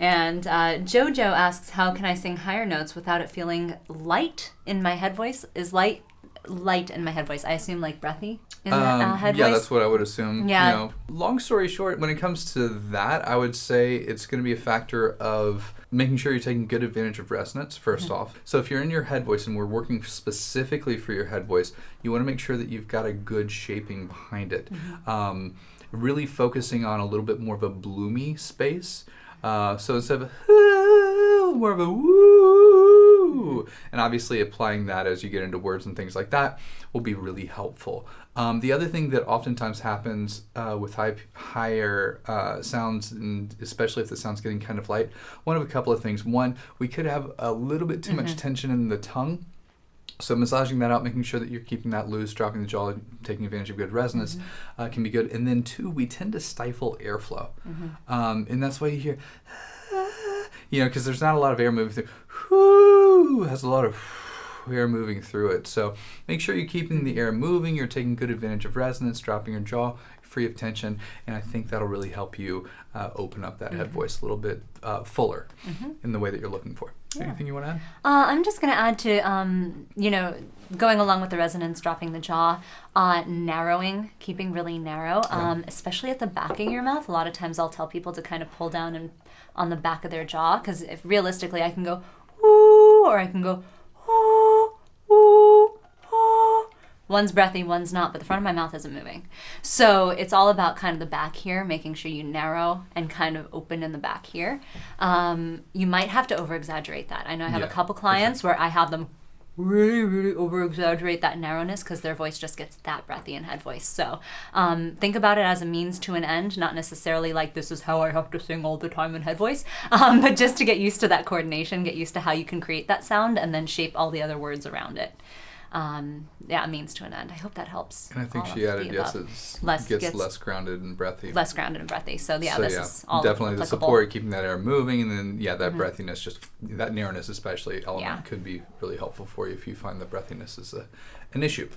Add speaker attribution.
Speaker 1: And Jojo asks, how can I sing higher notes without it feeling light in my head voice? Is light in my head voice? I assume like breathy in the head voice?
Speaker 2: Yeah, that's what I would assume.
Speaker 1: Yeah.
Speaker 2: You know, long story short, when it comes to that, I would say it's going to be a factor of making sure you're taking good advantage of resonance, first off. So if you're in your head voice and we're working specifically for your head voice, you want to make sure that you've got a good shaping behind it. Really focusing on a little bit more of a bloomy space. So instead of more of a woo, and obviously applying that as you get into words and things like that will be really helpful. The other thing that oftentimes happens with higher sounds, and especially if the sound's getting kind of light, one of a couple of things. One, we could have a little bit too much tension in the tongue. So massaging that out, making sure that you're keeping that loose, dropping the jaw, taking advantage of good resonance can be good. And then two, we tend to stifle airflow. And that's why you hear, because there's not a lot of air moving through. Whoo, has a lot of air moving through it. So make sure you're keeping the air moving, you're taking good advantage of resonance, dropping your jaw, free of tension, and I think that'll really help you open up that head voice a little bit fuller in the way that you're looking for. Anything you want to add?
Speaker 1: I'm just going to add to, going along with the resonance, dropping the jaw, narrowing, keeping really narrow, especially at the back of your mouth. A lot of times I'll tell people to kind of pull down and on the back of their jaw, because if realistically I can go, ooh, or I can go, ooh, ooh, ooh. One's breathy, one's not, but the front of my mouth isn't moving. So it's all about kind of the back here, making sure you narrow and kind of open in the back here. You might have to over-exaggerate that. I know I have a couple clients where I have them really, really over-exaggerate that narrowness because their voice just gets that breathy in head voice. So think about it as a means to an end, not necessarily like this is how I have to sing all the time in head voice, but just to get used to that coordination, get used to how you can create that sound and then shape all the other words around it. A means to an end. I hope that helps.
Speaker 2: And I think she added, yes, it gets less grounded and breathy.
Speaker 1: Less grounded and breathy. So this is all
Speaker 2: definitely
Speaker 1: applicable.
Speaker 2: The support, keeping that air moving, and then that breathiness, just that narrowness especially element could be really helpful for you if you find the breathiness is an issue.